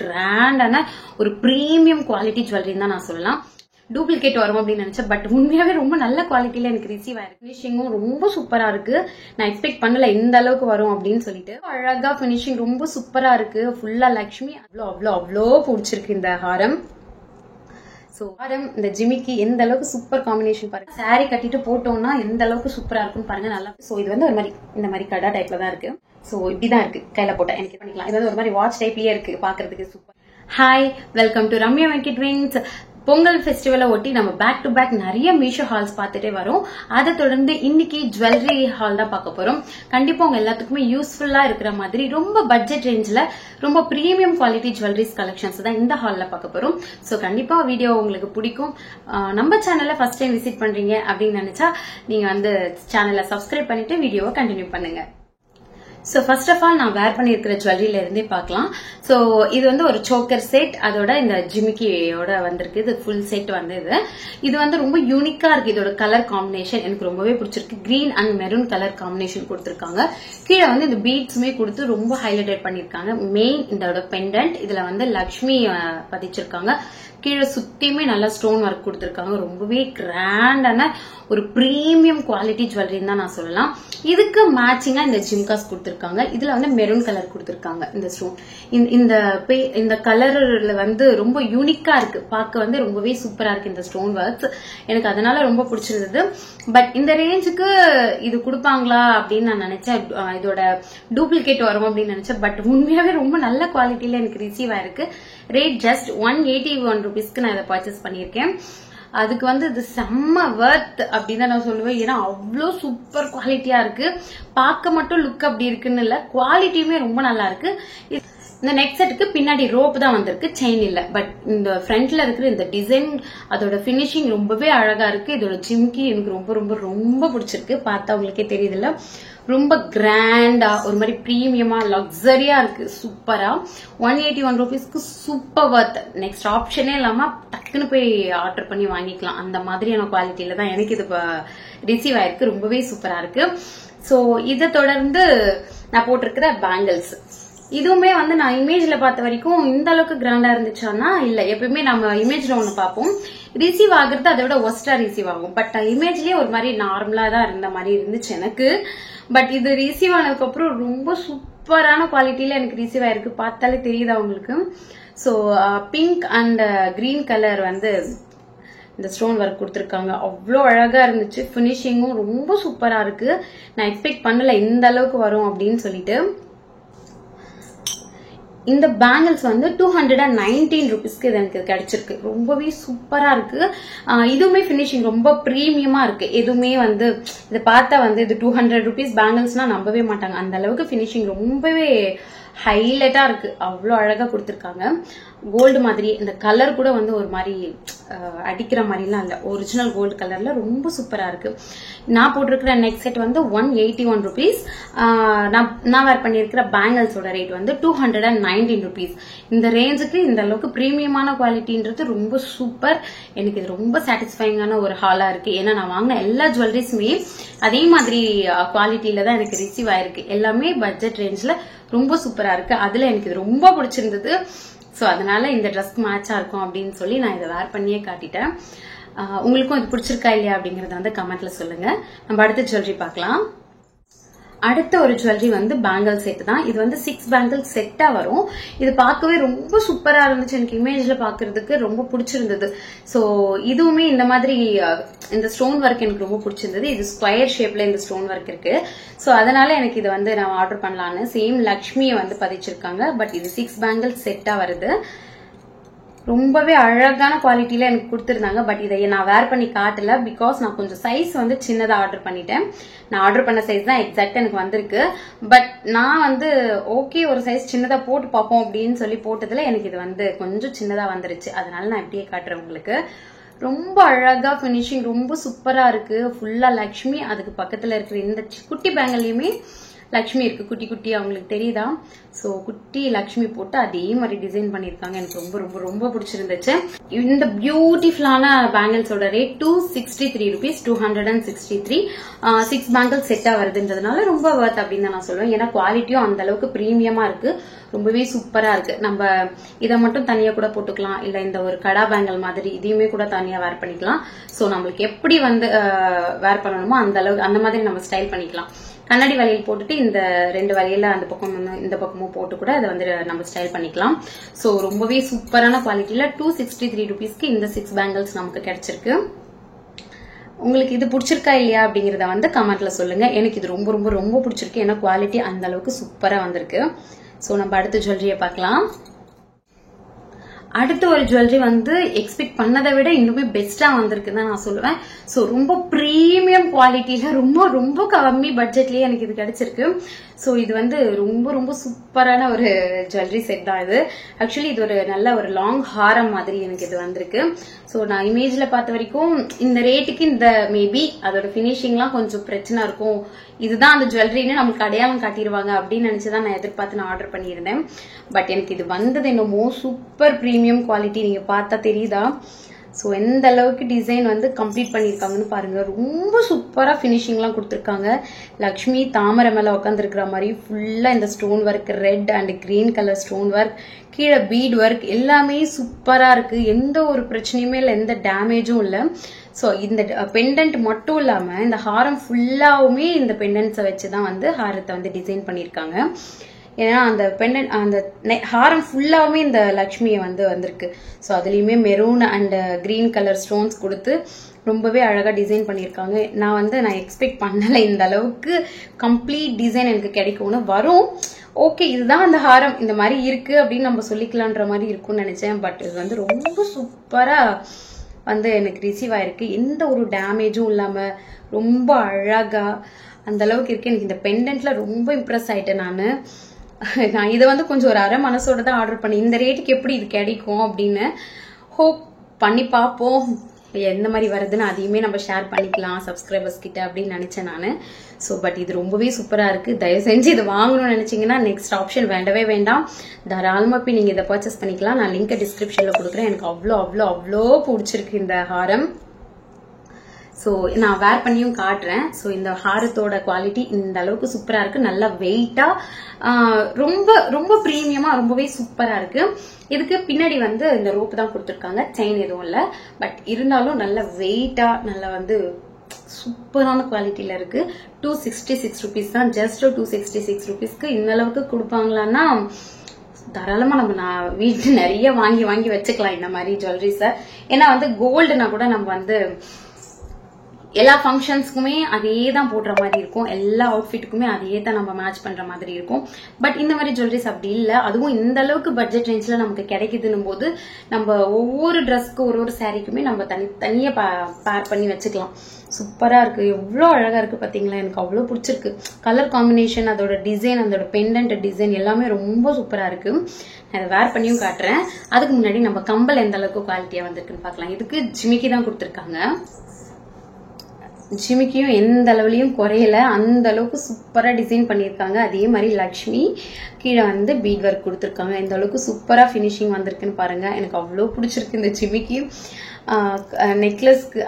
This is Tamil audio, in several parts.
கிராண்டான ஒரு பிரீமியம் குவாலிட்டி ஜுவல்லரின்னு தான் நான் சொல்லலாம். டூப்ளிகேட் வரும் அப்படின்னு நினைச்சேன், பட் உண்மையாவே ரொம்ப நல்ல குவாலிட்டியில எனக்கு ரிசீவ் ஆயிருக்கு. ஃபினிஷிங்கும் ரொம்ப சூப்பரா இருக்கு. நான் எக்ஸ்பெக்ட் பண்ணல இந்த அளவுக்கு வரும் அப்படின்னு சொல்லிட்டு. அழகா ஃபினிஷிங் ரொம்ப சூப்பரா இருக்கு. ஃபுல்லா லக்ஷ்மி. அவ்வளோ பிடிச்சிருக்கு இந்த ஹாரம். சோ ஹாரம் இந்த ஜிமிக்கி எந்த அளவுக்கு சூப்பர் காம்பினேஷன் பாருங்க. சாரி கட்டிட்டு போட்டோம்னா எந்த அளவுக்கு சூப்பரா இருக்குன்னு பாருங்க. நல்லா. சோ இது வந்து ஒரு மாதிரி இந்த மாதிரி கடா டைப்ல தான் இருக்கு. சோ இப்படிதான் இருக்கு கையில போட்டா எனக்கு பண்ணிக்கலாம். இது வந்து ஒரு மாதிரி வாட்ச் டைப்லயே இருக்கு பாக்குறதுக்கு. Super. Hi, welcome to Ramya Venkat wings. Pongal ஃபெஸ்டிவலை ஒட்டி நம்ம பேக் டு பேக் நிறைய மீஷோ ஹால்ஸ் பார்த்துட்டே வரோம். அதை தொடர்ந்து இன்னைக்கு ஜுவல்லரி ஹால் தான் பார்க்க போறோம். கண்டிப்பா உங்க எல்லாத்துக்குமே யூஸ்ஃபுல்லா இருக்கிற மாதிரி ரொம்ப பட்ஜெட் ரேஞ்சில் ரொம்ப பிரீமியம் குவாலிட்டி ஜுவல்லரிஸ் கலெக்ஷன்ஸ் தான் இந்த ஹால்ல பார்க்க போறோம். சோ கண்டிப்பா வீடியோ உங்களுக்கு பிடிக்கும். நம்ம சேனலை ஃபர்ஸ்ட் டைம் விசிட் பண்றீங்க அப்படின்னு நினைச்சா நீங்க வந்து சேனலை சப்ஸ்கிரைப் பண்ணிட்டு வீடியோவை கண்டினியூ பண்ணுங்க. சோ ஃபர்ஸ்ட் ஆஃப் ஆல் நான் வேர் பண்ணிருக்கிற ஜுவல்லரியில இருந்தே பார்க்கலாம். சோ இது வந்து ஒரு சோக்கர் செட், அதோட இந்த ஜிமிக்கியோட வந்திருக்கு. இது ஃபுல் செட் வந்து இது வந்து ரொம்ப யூனிக்கா இருக்கு. இதோட கலர் காம்பினேஷன் எனக்கு ரொம்பவே பிடிச்சிருக்கு. Green and maroon colour combination கொடுத்திருக்காங்க. கீழே வந்து இந்த பீட்ஸுமே கொடுத்து ரொம்ப ஹைலைட் பண்ணிருக்காங்க. மெயின் இதோட பெண்டன்ட் இதுல வந்து லக்ஷ்மி பதிச்சிருக்காங்க. கீழே சுத்தியுமே நல்லா ஸ்டோன் ஒர்க் கொடுத்திருக்காங்க. ரொம்பவே கிராண்டான ஒரு பிரீமியம் குவாலிட்டி ஜுவல்லரின்னு தான் நான் சொல்லலாம். இதுக்கு மேட்சிங்கா இந்த ஜிம்காஸ் கொடுத்திருக்காங்க. இதுல வந்து மெரூன் கலர் கொடுத்திருக்காங்க. இந்த ஸ்டோன் இந்த கலர்ல வந்து ரொம்ப யூனிக்கா இருக்கு. பார்க்க வந்து ரொம்பவே சூப்பரா இருக்கு இந்த ஸ்டோன் ஒர்க்ஸ். எனக்கு அதனால ரொம்ப பிடிச்சிருந்தது. பட் இந்த ரேஞ்சுக்கு இது கொடுப்பாங்களா அப்படின்னு நான் நினைச்சேன். இதோட டூப்ளிகேட் வரும் அப்படின்னு நினைச்சேன். பட் உண்மையாவே ரொம்ப நல்ல குவாலிட்டியில எனக்கு ரிசீவ் ஆயிருக்கு. ரேட் ஜஸ்ட் 181 rupeesக்கு நான் இதை பர்ச்சேஸ் பண்ணியிருக்கேன். அதுக்கு வந்து இது செம்ம வர்த் அப்படின்னு தான் நான் சொல்லுவேன். ஏன்னா அவ்வளோ சூப்பர் குவாலிட்டியா இருக்கு. பார்க்க மட்டும் லுக் அப்படி இருக்குன்னு இல்ல, குவாலிட்டியுமே ரொம்ப நல்லா இருக்கு. இந்த நெக் செட்டுக்கு பின்னாடி ரோப் தான் வந்திருக்கு, செயின் இல்ல. பட் இந்த ஃப்ரண்ட்ல இருக்கிற இந்த டிசைன் அதோட பினிஷிங் ரொம்பவே அழகா இருக்கு. இதோட ஜிம்கி எனக்கு ரொம்ப ரொம்ப ரொம்ப பிடிச்சிருக்கு. பார்த்தா உங்களுக்கே தெரியுதுல்ல, ரொம்ப கிராண்டா ஒரு மாதிரி பிரீமியமா லக்ஸரியா இருக்கு. சூப்பரா 181 rupeesக்கு சூப்பர் வர்த். நெக்ஸ்ட் ஆப்ஷனே இல்லாம டக்குன்னு போய் ஆர்டர் பண்ணி வாங்கிக்கலாம். அந்த மாதிரியான குவாலிட்டியில தான் எனக்கு இது ரிசீவ் ஆயிருக்கு. ரொம்பவே சூப்பரா இருக்கு. சோ இதை தொடர்ந்து நான் போட்டிருக்கிற பேங்கிள்ஸ், இதுவுமே வந்து நான் இமேஜ்ல பார்த்த வரைக்கும் இந்த அளவுக்கு கிராண்டா இருந்துச்சானா இல்ல. எப்பயுமே நம்ம இமேஜ்ல ஒண்ணு பார்ப்போம், ரிசீவ் ஆகுறது அதை விட ஒஸ்டா ரிசீவ் ஆகும். பட் இமேஜ்லயே ஒரு மாதிரி நார்மலா தான் இருந்த மாதிரி இருந்துச்சு எனக்கு. பட் இது ரிசீவ் ஆனதுக்கு அப்புறம் ரொம்ப சூப்பரான குவாலிட்டியில எனக்கு ரிசீவ் ஆயிருக்கு. பார்த்தாலே தெரியுதா உங்களுக்கு. So pink and green colour வந்து இந்த ஸ்டோன் ஒர்க் கொடுத்திருக்காங்க. அவ்வளோ அழகா இருந்துச்சு. பினிஷிங்கும் ரொம்ப சூப்பரா இருக்கு. நான் எக்ஸ்பெக்ட் பண்ணல இந்த அளவுக்கு வரும் அப்படின்னு சொல்லிட்டு. இந்த பேங்கிள்ஸ் வந்து 219 rupeesக்கு எனக்கு கிடைச்சிருக்கு. ரொம்பவே சூப்பரா இருக்கு. இதுவுமே பினிஷிங் ரொம்ப பிரீமியமா இருக்கு. எதுவுமே வந்து இதை பார்த்தா வந்து இது 200 rupees பேங்கிள்ஸ்னா நம்பவே மாட்டாங்க. அந்த அளவுக்கு பினிஷிங் ரொம்பவே ஹைலைட்டா இருக்கு. அவ்வளோ அழகா கொடுத்திருக்காங்க. கோல்டு மாதிரி இந்த கலர் கூட வந்து ஒரு மாதிரி அடிக்கிற மாதிரிலாம் இல்ல, ஒரிஜினல் கோல்டு கலர்ல ரொம்ப சூப்பரா இருக்கு. நான் போட்டிருக்கிற நெக் செட் வந்து 181 rupees. நான் வேர் பண்ணிருக்கிற பேங்கிள்ஸோட ரேட் வந்து 219 rupees. இந்த ரேஞ்சுக்கு இந்த அளவுக்கு பிரீமியமான குவாலிட்டின்றது ரொம்ப சூப்பர். எனக்கு இது ரொம்ப சாட்டிஸ்ஃபைங்கான ஒரு ஹாலா இருக்கு. ஏன்னா நான் வாங்கின எல்லா ஜுவல்லரிஸுமே அதே மாதிரி குவாலிட்டியில தான் எனக்கு ரிசீவ் ஆயிருக்கு. எல்லாமே பட்ஜெட் ரேஞ்ச்ல ரொம்ப சூப்பரா இருக்கு. அதுல எனக்கு இது ரொம்ப பிடிச்சிருந்தது. சோ அதனால இந்த ட்ரெஸ்க்கு மேட்சா இருக்கும் அப்படின்னு சொல்லி நான் இதை வேர் பண்ணியே காட்டிட்டேன். உங்களுக்கும் இது பிடிச்சிருக்கா இல்லையா அப்படிங்கறத வந்து கமெண்ட்ல சொல்லுங்க. நம்ம அடுத்த ஜுவல்லரி பார்க்கலாம். அடுத்த ஒரு ஜுவல்லரி வந்து பேங்கிள் செட் தான். இது வந்து 6 பேங்கிள் செட்டா வரும். இது பார்க்கவே ரொம்ப சூப்பரா இருந்துச்சு. எனக்கு இமேஜ்ல பாக்குறதுக்கு ரொம்ப பிடிச்சிருந்தது. சோ இதுவுமே இந்த மாதிரி இந்த ஸ்டோன் ஒர்க் எனக்கு ரொம்ப பிடிச்சிருந்தது. இது ஸ்கொயர் ஷேப்ல இந்த ஸ்டோன் ஒர்க் இருக்கு. சோ அதனால எனக்கு இது வந்து நான் ஆர்டர் பண்ணலான்னு. சேம் லக்ஷ்மியை வந்து பதிச்சிருக்காங்க. பட் இது 6 பேங்கிள் செட்டா வருது. ரொம்பவே அழகான குவாலிட்டியில எனக்கு கொடுத்திருந்தாங்க. பட் இதை நான் வேர் பண்ணி காட்டல. பிகாஸ் நான் கொஞ்சம் சைஸ் வந்து சின்னதா ஆர்டர் பண்ணிட்டேன். நான் ஆர்டர் பண்ண சைஸ் தான் எக்ஸாக்டா எனக்கு வந்திருக்கு. பட் நான் வந்து ஓகே ஒரு சைஸ் சின்னதா போட்டு பார்ப்போம் அப்படின்னு சொல்லி போட்டதுல எனக்கு இது வந்து கொஞ்சம் சின்னதா வந்துருச்சு. அதனால நான் இப்படியே காட்டுறேன் உங்களுக்கு. ரொம்ப அழகா பினிஷிங் ரொம்ப சூப்பரா இருக்கு. ஃபுல்லா லக்ஷ்மி, அதுக்கு பக்கத்துல இருக்கிற இந்த குட்டி பேங்கிள்லயுமே லக்ஷ்மி இருக்கு குட்டி குட்டி, அவங்களுக்கு தெரியுதா? சோ குட்டி லக்ஷ்மி போட்டு அதே மாதிரி டிசைன் பண்ணிருக்காங்க. எனக்கு ரொம்ப ரொம்ப ரொம்ப பிடிச்சிருந்துச்சு. இந்த பியூட்டிஃபுல்லான பேங்கிள்ஸோட ரேட் 263 rupees, 263. 6 பேங்கிள்ஸ் செட்டா வருதுன்றதுனால ரொம்ப வர்த் அப்படின்னு தான் நான் சொல்லுவேன். ஏன்னா குவாலிட்டியும் அந்த அளவுக்கு பிரீமியமா இருக்கு, ரொம்பவே சூப்பரா இருக்கு. நம்ம இதை மட்டும் தனியா கூட போட்டுக்கலாம், இல்ல இந்த ஒரு கடா பேங்கல் மாதிரி இதையுமே கூட தனியா வேர் பண்ணிக்கலாம். சோ நம்மளுக்கு எப்படி வந்து வேர் பண்ணணுமோ அந்த அளவுக்கு அந்த மாதிரி நம்ம ஸ்டைல் பண்ணிக்கலாம். கண்ணாடி வளையல் போட்டுட்டு இந்த 2 வளையல அந்த பக்கம் இந்த பக்கமும் போட்டு கூட அதை வந்து நம்ம ஸ்டைல் பண்ணிக்கலாம். சோ ரொம்பவே சூப்பரான குவாலிட்டியில 263 rupeesக்கு இந்த 6 பேங்கிள்ஸ் நமக்கு கிடைச்சிருக்கு. உங்களுக்கு இது பிடிச்சிருக்கா இல்லையா அப்படிங்கறத வந்து கமெண்ட்ல சொல்லுங்க. எனக்கு இது ரொம்ப ரொம்ப ரொம்ப பிடிச்சிருக்கு. ஏன்னா குவாலிட்டி அந்த அளவுக்கு சூப்பரா வந்திருக்கு. சோ நம்ம அடுத்த ஜுவல்லரியை பார்க்கலாம். அடுத்த ஒரு ஜுவல்லரி வந்து எக்ஸ்பெக்ட் பண்ணதை விட இன்னுமே பெஸ்டா வந்திருக்குன்னு நான் சொல்லுவேன். சோ ரொம்ப பிரீமியம் குவாலிட்டியில ரொம்ப ரொம்ப கம்மி பட்ஜெட்லயே எனக்கு இது கிடைச்சிருக்கு. சோ இது வந்து ரொம்ப ரொம்ப சூப்பரான ஒரு ஜுவல்லரி செட் தான் இது. ஆக்சுவலி இது ஒரு நல்ல ஒரு லாங் ஹாரம் மாதிரி எனக்கு இது வந்திருக்கு. சோ நான் இமேஜ்ல பார்த்த வரைக்கும் இந்த ரேட்டுக்கு இந்த மேபி அதோட பினிஷிங்லாம் கொஞ்சம் பிரச்சனை இருக்கும், இதுதான் அந்த ஜுவல்லரின்னு நமக்கு அடையாளம் காட்டிடுவாங்க அப்படின்னு நினைச்சுதான் நான் எதிர்பார்த்து நான் ஆர்டர் பண்ணியிருந்தேன். பட் எனக்கு இது வந்தது என்னமோ சூப்பர் பிரீமியம் குவாலிட்டி. நீங்க பார்த்தா தெரியுதா? சோ எந்த அளவுக்கு டிசைன் வந்து கம்ப்ளீட் பண்ணிருக்காங்கன்னு பாருங்க. ரொம்ப சூப்பரா பினிஷிங்லாம் கொடுத்துருக்காங்க. லக்ஷ்மி தாமரை மேல உட்காந்துருக்கிற மாதிரி ஃபுல்லா இந்த stone work, red and green colour stone work, கீழே பீட் ஒர்க் எல்லாமே சூப்பரா இருக்கு. எந்த ஒரு பிரச்சனையுமே இல்லை, எந்த டேமேஜும் இல்லை. சோ இந்த பெண்டன்ட் மட்டும் இல்லாம இந்த ஹாரம் ஃபுல்லாவுமே இந்த பெண்டன்ட்ஸை வச்சுதான் வந்து ஹாரத்தை வந்து டிசைன் பண்ணிருக்காங்க. ஏன்னா அந்த பெண்டன்ட் அந்த ஹாரம் ஃபுல்லாவுமே இந்த லக்ஷ்மியை வந்து வந்திருக்கு. ஸோ அதுலயுமே maroon and green colour stones கொடுத்து ரொம்பவே அழகா டிசைன் பண்ணியிருக்காங்க. நான் எக்ஸ்பெக்ட் பண்ணல இந்த அளவுக்கு கம்ப்ளீட் டிசைன் எனக்கு கிடைக்கும்னு. வரும் ஓகே இதுதான் அந்த ஹாரம் இந்த மாதிரி இருக்கு அப்படின்னு நம்ம சொல்லிக்கலான்ற மாதிரி இருக்கும்னு நினைச்சேன். பட் இது வந்து ரொம்ப சூப்பரா வந்து எனக்கு ரிசீவ் ஆயிருக்கு. எந்த ஒரு டேமேஜும் இல்லாம ரொம்ப அழகா அந்த அளவுக்கு இருக்கு. எனக்கு இந்த பெண்டன்ட்ல ரொம்ப இம்ப்ரெஸ் ஆயிட்டேன். நான் இதை வந்து கொஞ்சம் ஒரு அரை மனசோட தான் ஆர்டர் பண்ணேன். இந்த ரேட்டுக்கு எப்படி இது கிடைக்கும் அப்படின்னு ஹோப் பண்ணி பார்ப்போம். எந்த மாதிரி வருதுன்னு அதையுமே நம்ம ஷேர் பண்ணிக்கலாம் சப்ஸ்கிரைபர்ஸ் கிட்ட அப்படின்னு நினைச்சேன் நான். ஸோ பட் இது ரொம்பவே சூப்பரா இருக்கு. தயவு செஞ்சு இது வாங்கணும்னு நினைச்சீங்கன்னா நெக்ஸ்ட் ஆப்ஷன் வேண்டவே வேண்டாம், தாராளமா போய் நீங்க இதை பர்ச்சேஸ் பண்ணிக்கலாம். நான் லிங்க் டிஸ்கிரிப்ஷன்ல கொடுக்குறேன். எனக்கு அவ்வளோ அவ்வளோ அவ்வளோ பிடிச்சிருக்கு இந்த ஹாரம். ஸோ நான் வேர் பண்ணியும் காட்டுறேன். ஸோ இந்த ஹாரத்தோட குவாலிட்டி இந்த அளவுக்கு சூப்பரா இருக்கு. நல்லா வெயிட்டா ரொம்ப ரொம்ப பிரீமியமா ரொம்பவே சூப்பரா இருக்கு. இதுக்கு பின்னாடி வந்து இந்த ரோப் தான் கொடுத்துருக்காங்க, செயின் எதுவும் இல்லை. பட் இருந்தாலும் நல்ல வெயிட்டா நல்லா வந்து சூப்பரான குவாலிட்டியில இருக்கு. 266 rupees தான், ஜஸ்ட் 266 rupeesக்கு இந்த அளவுக்கு கொடுப்பாங்களான்னா தாராளமா நான் வீட்டு நிறைய வாங்கி வாங்கி வச்சுக்கலாம் இந்த மாதிரி ஜுவல்லரிஸ. ஏன்னா வந்து கோல்டுனா கூட நம்ம வந்து எல்லா ஃபங்க்ஷன்ஸ்க்குமே அதே தான் போடுற மாதிரி இருக்கும், எல்லா அவுட்ஃபிட்டுக்குமே அதே தான் நம்ம மேட்ச் பண்ற மாதிரி இருக்கும். பட் இந்த மாதிரி ஜுவல்லரிஸ் அப்படி இல்லை. அதுவும் இந்த அளவுக்கு பட்ஜெட் ரேஞ்ச்ல நமக்கு கிடைக்குதுன்னும் போது நம்ம ஒவ்வொரு ட்ரெஸ்க்கு ஒரு சாரிக்குமே நம்ம தனியா பேர் பண்ணி வச்சுக்கலாம். சூப்பரா இருக்கு, எவ்வளோ அழகா இருக்கு பாத்தீங்களா? எனக்கு அவ்வளோ பிடிச்சிருக்கு. கலர் காம்பினேஷன், அதோட டிசைன், அதோட பெண்டன்ட் டிசைன் எல்லாமே ரொம்ப சூப்பரா இருக்கு. நான் அதை வேர் பண்ணியும் காட்டுறேன். அதுக்கு முன்னாடி நம்ம கம்பல் எந்த அளவுக்கு குவாலிட்டியா வந்திருக்குன்னு பார்க்கலாம். இதுக்கு ஜிமிக்கி தான் கொடுத்துருக்காங்க. ஜிமிக்கியும் எந்த அளவுலயும் குறையல, அந்த அளவுக்கு சூப்பரா டிசைன் பண்ணிருக்காங்க. அதே மாதிரி லக்ஷ்மி கீழே வந்து பீட் ஒர்க் கொடுத்துருக்காங்க. இந்த அளவுக்கு சூப்பரா பினிஷிங் வந்திருக்குன்னு பாருங்க. எனக்கு அவ்வளோ பிடிச்சிருக்கு இந்த ஜிமிக்கி. நெக்லஸ்க்கு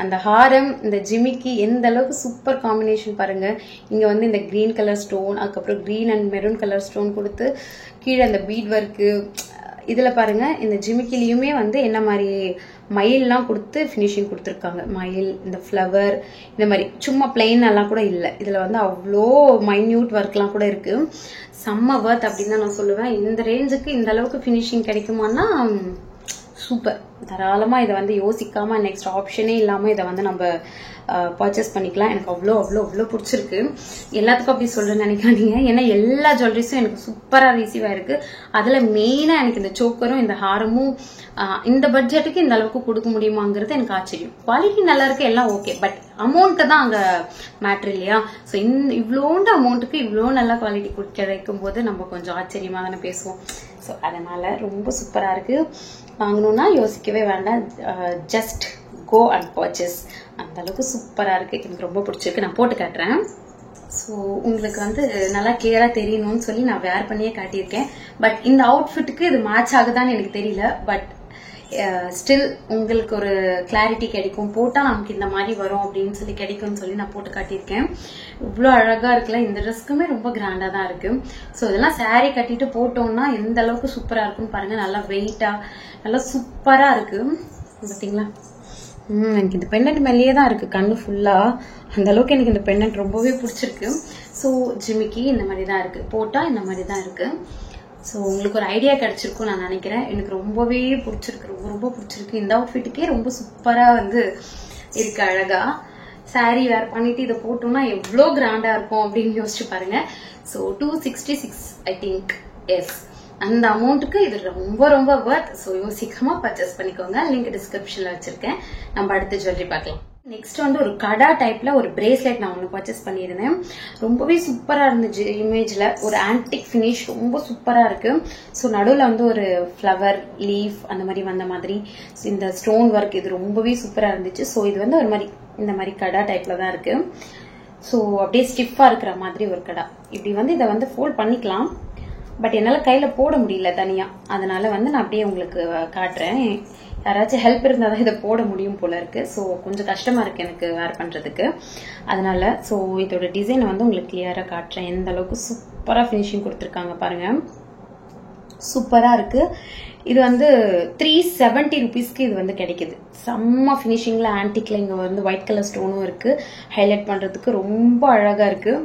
அந்த ஹாரம், இந்த ஜிமிக்கி எந்த அளவுக்கு சூப்பர் காம்பினேஷன் பாருங்க. இங்க வந்து இந்த கிரீன் கலர் ஸ்டோன், அதுக்கப்புறம் green and maroon colour stone கொடுத்து கீழே அந்த பீட் ஒர்க்கு. இதுல பாருங்க இந்த ஜிமிக்கிலையுமே வந்து என்ன மாதிரி மயில்லாம் கொடுத்து பினிஷிங் கொடுத்துருக்காங்க. மயில், இந்த ஃப்ளவர், இந்த மாதிரி சும்மா பிளெயின் எல்லாம் கூட இல்லை. இதுல வந்து அவ்வளோ மைன்யூட் ஒர்க்லாம் கூட இருக்கு. செம்ம வர்த் அப்படின்னு தான் நான் சொல்லுவேன். இந்த ரேஞ்சுக்கு இந்த அளவுக்கு பினிஷிங் கிடைக்குமான்னா சூப்பர். தாராளமா இதை வந்து யோசிக்காம நெக்ஸ்ட் ஆப்ஷனே இல்லாம இதை வந்து நம்ம பர்ச்சேஸ் பண்ணிக்கலாம். எனக்கு அவ்வளோ அவ்வளோ அவ்வளோ பிடிச்சிருக்கு. எல்லாத்துக்கும் அப்படி சொல்றேன்னு நினைக்காதீங்க, ஏன்னா எல்லா ஜுவல்லரிஸும் எனக்கு சூப்பரா ரிசீவ் ஆயிருக்கு. அதுல மெயினா எனக்கு இந்த சோக்கரும் இந்த ஹாரமும் இந்த பட்ஜெட்டுக்கு இந்த அளவுக்கு கொடுக்க முடியுமாங்கிறது எனக்கு ஆச்சரியம். குவாலிட்டி நல்லா இருக்கு, எல்லாம் ஓகே. பட் அமௌண்ட் தான் அங்க மேட்ரு இல்லையா? ஸோ இவ்வளோண்டு அமௌண்ட்டுக்கு இவ்வளோ நல்ல குவாலிட்டி கிடைக்கும் போது நம்ம கொஞ்சம் ஆச்சரியமா தானே பேசுவோம். ஸோ அதனால ரொம்ப சூப்பரா இருக்கு. வாங்கணும்னா யோசிக்கவே வேண்டாம், ஜஸ்ட் கோ அண்ட் பர்ச்சேஸ். அந்த அளவுக்கு சூப்பரா இருக்கு, எனக்கு ரொம்ப பிடிச்சிருக்கு. நான் போட்டு காட்டுறேன். ஸோ உங்களுக்கு வந்து நல்லா கிளியரா தெரியணும்னு சொல்லி நான் வேர் பண்ணியே காட்டியிருக்கேன். பட் இந்த அவுட்ஃபிட்டுக்கு இது மேட்ச் ஆகுதான்னு எனக்கு தெரியல. பட் ஸ்டில் உங்களுக்கு ஒரு கிளாரிட்டி கிடைக்கும், போட்டா நமக்கு இந்த மாதிரி வரும் அப்படின்னு சொல்லி கிடைக்கும்னு சொல்லி நான் போட்டு காட்டியிருக்கேன். இவ்வளோ அழகா இருக்குல்ல, இந்த ட்ரெஸ்க்குமே ரொம்ப கிராண்டா தான் இருக்கு. ஸோ இதெல்லாம் சாரீ கட்டிட்டு போட்டோம்னா எந்த அளவுக்கு சூப்பரா இருக்குன்னு பாருங்க. நல்லா வெயிட்டா நல்லா சூப்பரா இருக்கு பாத்தீங்களா. எனக்கு இந்த பெண்டன்ட் மேலேயே தான் இருக்கு கண்ணு ஃபுல்லா, அந்த அளவுக்கு எனக்கு இந்த பெண்டன்ட் ரொம்பவே பிடிச்சிருக்கு. ஸோ ஜிமிக்கி இந்த மாதிரி தான் இருக்கு, போட்டா இந்த மாதிரி தான் இருக்கு. ஸோ உங்களுக்கு ஒரு ஐடியா கிடைச்சிருக்கும் நான் நினைக்கிறேன். எனக்கு ரொம்பவே பிடிச்சிருக்கு, ரொம்ப ரொம்ப பிடிச்சிருக்கு. இந்த அவுட்ஃபிட்டுக்கே ரொம்ப சூப்பரா வந்து இருக்கு அழகா. சாரி வேர் பண்ணிட்டு இதை போட்டோம்னா எவ்வளோ கிராண்டா இருக்கும் அப்படின்னு யோசிச்சு பாருங்க. ஸோ 266 ஐ திங்க், எஸ் அந்த அமௌண்ட்டுக்கு இது ரொம்ப ரொம்ப வர்த். ஸோ யோசிக்காம பர்ச்சேஸ் பண்ணிக்கோங்க. லிங்க் டிஸ்கிரிப்ஷன்ல வச்சிருக்கேன். நம்ம அடுத்த ஜுவல்லரி பார்க்கலாம். நெக்ஸ்ட் வந்து ஒரு கடா டைப்ல ஒரு பிரேஸ்லெட் நான் ஒன்று பர்ச்சேஸ் பண்ணியிருந்தேன். ரொம்பவே சூப்பரா இருந்துச்சு. இமேஜ்ல ஒரு ஆன்டிக் ஃபினிஷ் ரொம்ப சூப்பரா இருக்கு. ஸோ நடுவில் வந்து ஒரு ஃப்ளவர் லீஃப் அந்த மாதிரி வந்த மாதிரி இந்த ஸ்டோன் ஒர்க் இது ரொம்பவே சூப்பரா இருந்துச்சு. ஸோ இது வந்து ஒரு மாதிரி இந்த மாதிரி கடா டைப்ல தான் இருக்கு. ஸோ அப்படியே ஸ்டிஃபா இருக்கிற மாதிரி ஒரு கடா. இப்படி வந்து இதை வந்து ஃபோல்ட் பண்ணிக்கலாம். பட் என்னால் கையில போட முடியல தனியா, அதனால வந்து நான் அப்படியே உங்களுக்கு காட்டுறேன். யாராச்சும் ஹெல்ப் இருந்தால் தான் இதை போட முடியும் போல இருக்கு. ஸோ கொஞ்சம் கஷ்டமா இருக்கு எனக்கு வேர் பண்றதுக்கு, அதனால. ஸோ இதோட டிசைனை வந்து உங்களுக்கு கிளியரா காட்டுறேன். எந்த அளவுக்கு சூப்பரா ஃபினிஷிங் கொடுத்துருக்காங்க பாருங்க, சூப்பரா இருக்கு. இது வந்து 370 rupeesக்கு இது வந்து கிடைக்குது. செம்ம ஃபினிஷிங்ல ஆன்டிக்ல இங்க வந்து ஒயிட் கலர் ஸ்டோனும் இருக்கு. ஹைலைட் பண்றதுக்கு ரொம்ப அழகா இருக்கு.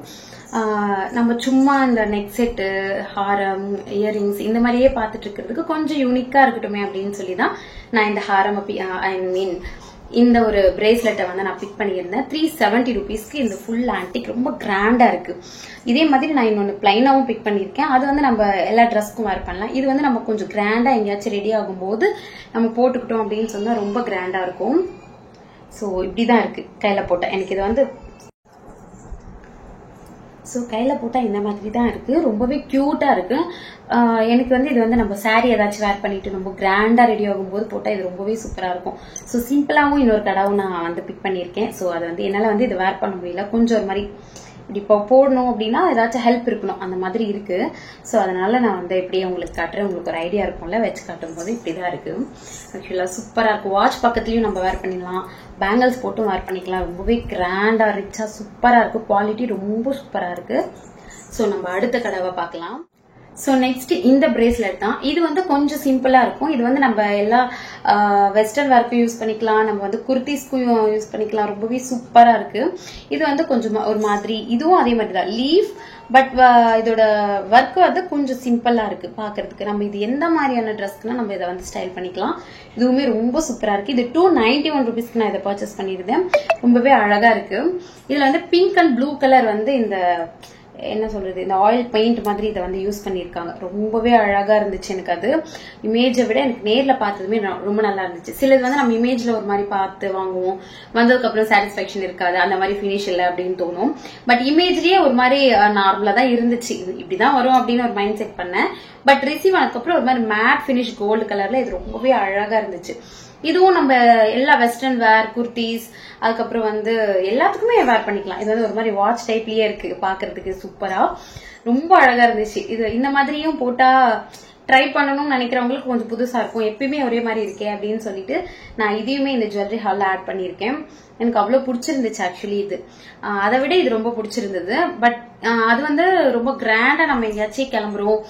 நம்ம சும்மா இந்த நெக் செட்டு, ஹாரம், இயரிங்ஸ் இந்த மாதிரியே பார்த்துட்டு இருக்கிறதுக்கு கொஞ்சம் யூனிக்கா இருக்கட்டுமே அப்படின்னு சொல்லி தான் நான் இந்த ஹாரம் ஐ மீன் இந்த ஒரு பிரேஸ்லெட்டை வந்து நான் பிக் பண்ணியிருந்தேன். 370 rupeesக்கு இந்த ஃபுல் ஆன்டிக் ரொம்ப கிராண்டா இருக்கு. இதே மாதிரி நான் இன்னொன்னு பிளைனாவும் பிக் பண்ணியிருக்கேன். அது வந்து நம்ம எல்லா ட்ரெஸ்க்கும் வேர் பண்ணலாம். இது வந்து நம்ம கொஞ்சம் கிராண்டா எங்கேயாச்சும் ரெடி ஆகும்போது நம்ம போட்டுக்கிட்டோம் அப்படின்னு சொன்னா ரொம்ப கிராண்டா இருக்கும். ஸோ இப்படிதான் இருக்கு கையில போட்டா. எனக்கு இது வந்து ஸோ கையில போட்டா இந்த மாதிரி தான் இருக்கு. ரொம்பவே கியூட்டா இருக்கு. எனக்கு வந்து இது வந்து நம்ம சாரி ஏதாச்சும் வேர் பண்ணிட்டு நம்ம கிராண்டா ரெடி ஆகும்போது போட்டா இது ரொம்பவே சூப்பரா இருக்கும். ஸோ சிம்பிளாவும் இன்னொரு கடாவும் நான் வந்து பிக் பண்ணியிருக்கேன். ஸோ அதை வந்து என்னால வந்து இது வேர் பண்ண முடியல. கொஞ்சம் ஒரு மாதிரி இப்போ போடணும் அப்படின்னா ஏதாச்சும் ஹெல்ப் இருக்கணும் அந்த மாதிரி இருக்கு. ஸோ அதனால நான் வந்து இப்படியே உங்களுக்கு காட்டுறேன். உங்களுக்கு ஒரு ஐடியா இருக்கும்ல, வச்சு காட்டும் போது இப்படிதான் இருக்கு. ஆக்சுவலா சூப்பரா இருக்கு. வாட்ச் பக்கத்துலயும் நம்ம வேர் பண்ணிடலாம், பேங்கிள்ஸ் போட்டும் வேர் பண்ணிக்கலாம். ரொம்பவே கிராண்டா ரிச்சா சூப்பரா இருக்கு. குவாலிட்டி ரொம்ப சூப்பரா இருக்கு. ஸோ நம்ம அடுத்த கடாவை பார்க்கலாம். ஸோ நெக்ஸ்ட் இந்த பிரேஸ்லெட் தான். இது வந்து கொஞ்சம் சிம்பிளா இருக்கும். இது வந்து நம்ம எல்லா வெஸ்டர்ன் வேர்க்கும் யூஸ் பண்ணிக்கலாம், நம்ம வந்து குர்த்திஸ்க்கும் யூஸ் பண்ணிக்கலாம். ரொம்பவே சூப்பரா இருக்கு. இது வந்து கொஞ்சம் ஒரு மாதிரி, இதுவும் அதே மாதிரி தான் லீஃப். பட் இதோட ஒர்க் வந்து கொஞ்சம் சிம்பிளா இருக்கு பாக்குறதுக்கு. நம்ம இது எந்த மாதிரியான ட்ரெஸ்க்குன்னா நம்ம இதை வந்து ஸ்டைல் பண்ணிக்கலாம். இதுவுமே ரொம்ப சூப்பரா இருக்கு. இது 291 rupeesக்கு நான் இதை பர்ச்சேஸ் பண்ணியிருந்தேன். ரொம்பவே அழகா இருக்கு. இதுல வந்து பிங்க் அண்ட் ப்ளூ கலர் வந்து இந்த என்ன சொல்றது, இந்த ஆயில் பெயிண்ட் மாதிரி இதை வந்து யூஸ் பண்ணிருக்காங்க. ரொம்பவே அழகா இருந்துச்சு. எனக்கு அது இமேஜை விட எனக்கு நேர்ல பார்த்ததுமே ரொம்ப நல்லா இருந்துச்சு. சிலது வந்து நம்ம இமேஜ்ல ஒரு மாதிரி பார்த்து வாங்குவோம், வந்ததுக்கு அப்புறம் சாட்டிஸ்பாக்சன் இருக்காது, அந்த மாதிரி பினிஷ் இல்லை அப்படின்னு தோணும். பட் இமேஜ்லயே ஒரு மாதிரி நார்மலா தான் இருந்துச்சு. இப்படிதான் வரும் அப்படின்னு ஒரு மைண்ட் செட் பண்ணேன். பட் ரிசீவ் ஆனதுக்கப்புறம் ஒரு மாதிரி மேட் பினிஷ் கோல்டு கலர்ல இது ரொம்பவே அழகா இருந்துச்சு. இதுவும் நம்ம எல்லா வெஸ்டர்ன் வேர், குர்த்திஸ், அதுக்கப்புறம் வந்து எல்லாத்துக்குமே வேர் பண்ணிக்கலாம். இது வந்து ஒரு மாதிரி வாட்ச் டைப்லயே இருக்கு பாக்குறதுக்கு. சூப்பரா ரொம்ப அழகா இருந்துச்சு. இது இந்த மாதிரியும் போட்டா ட்ரை பண்ணணும்னு நினைக்கிறவங்களுக்கு கொஞ்சம் புதுசா இருக்கும். எப்பயுமே ஒரே மாதிரி இருக்கே அப்படின்னு சொல்லிட்டு நான் இதையுமே இந்த ஜுவல்லரி ஹால்ல ஆட் பண்ணியிருக்கேன். எனக்கு அவ்வளவு பிடிச்சிருந்துச்சு ஆக்சுவலி. இது அதை விட இது ரொம்ப பிடிச்சிருந்தது. பட் அது வந்து ரொம்ப கிராண்டா நம்ம எங்கேயாச்சும் கிளம்புறோம்,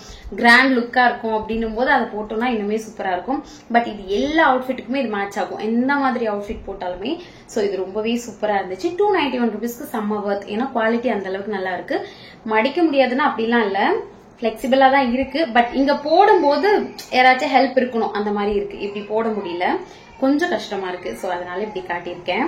கிராண்ட் லுக்கா இருக்கும் அப்படின்னும் போது அதை போட்டோம்னா இன்னுமே சூப்பரா இருக்கும். பட் இது எல்லா அவுட்ஃபிட்டுக்குமே இது மேட்ச் ஆகும், எந்த மாதிரி அவுட்ஃபிட் போட்டாலுமே. சோ இது ரொம்பவே சூப்பரா இருந்துச்சு. 291 rupeesக்கு செம்ம வர்த். ஏன்னா குவாலிட்டி அந்த அளவுக்கு நல்லா இருக்கு. மடிக்க முடியாதுன்னா அப்படிலாம் இல்ல, பிளெக்சிபிளா தான் இருக்கு. பட் இங்க போடும்போது யாராச்சும் ஹெல்ப் இருக்கணும் அந்த மாதிரி இருக்கு. இப்படி போட முடியல, கொஞ்சம் கஷ்டமா இருக்கு. சோ அதனால இப்படி காட்டியிருக்கேன்.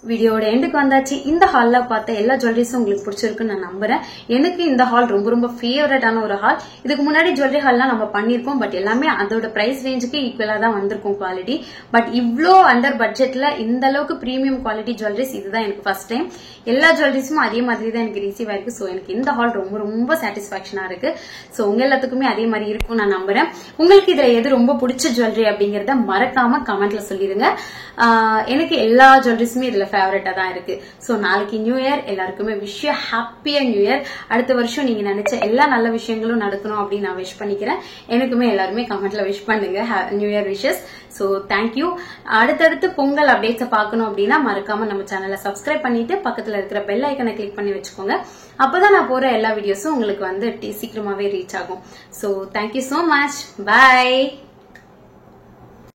வீடியோட எண்டுக்கு வந்தாச்சு. இந்த ஹால்ல பார்த்த எல்லா ஜுவல்லரிஸும் உங்களுக்கு பிடிச்சிருக்குன்னு நான் நம்புறேன். எனக்கு இந்த ஹால் ரொம்ப ரொம்ப ஃபேவரட்டான ஒரு ஹால். இதுக்கு முன்னாடி ஜுவல்லரி ஹால்லாம் நம்ம பண்ணிருக்கோம். பட் எல்லாமே அதோட பிரைஸ் ரேஞ்சுக்கு ஈக்குவலா தான் வந்திருக்கும் குவாலிட்டி. பட் இவ்ளோ அண்டர் பட்ஜெட்ல இந்த அளவுக்கு பிரீமியம் குவாலிட்டி ஜுவல்லரிஸ் இதுதான் எனக்கு ஃபர்ஸ்ட் டைம். எல்லா ஜுவல்லரிஸும் அதே மாதிரி தான் எனக்கு ரிசீவ் ஆயிருக்கு. சோ எனக்கு இந்த ஹால் ரொம்ப ரொம்ப சாட்டிஸ்பாக்சனா இருக்கு. சோ உங்க எல்லாத்துக்குமே அதே மாதிரி இருக்கும் நான் நம்புறேன். உங்களுக்கு இதுல எது ரொம்ப பிடிச்ச ஜுவல்லரி அப்படிங்கறத மறக்காம கமெண்ட்ல சொல்லிருங்க. எனக்கு எல்லா ஜுவல்லரிஸுமே இதுல ஃபேவரட்டா தான் இருக்கு. சோ நாளைக்கு நியூ இயர், எல்லாருக்குமே விஷ் யூ ஹாப்பியா நியூ இயர். அடுத்த வருஷம் நீங்க நினைச்ச எல்லா நல்ல விஷயங்களும் நடக்கணும் அப்படின்னு நான் விஷ் பண்ணிக்கிறேன். எனக்குமே எல்லாருமே கமெண்ட்ல விஷ் பண்ணுங்க new year wishes. So thank you. அடுத்தடுத்து பொங்கல் அப்டேட்ஸை பார்க்கணும் அப்படின்னா மறக்காம நம்ம சேனலை சப்ஸ்கிரைப் பண்ணிட்டு பக்கத்துல இருக்கிற பெல் ஐக்கனை கிளிக் பண்ணி வச்சுக்கோங்க. அப்பதான் நான் போற எல்லா வீடியோஸும் உங்களுக்கு வந்து சீக்கிரமாவே ரீச் ஆகும். So thank you so much. By.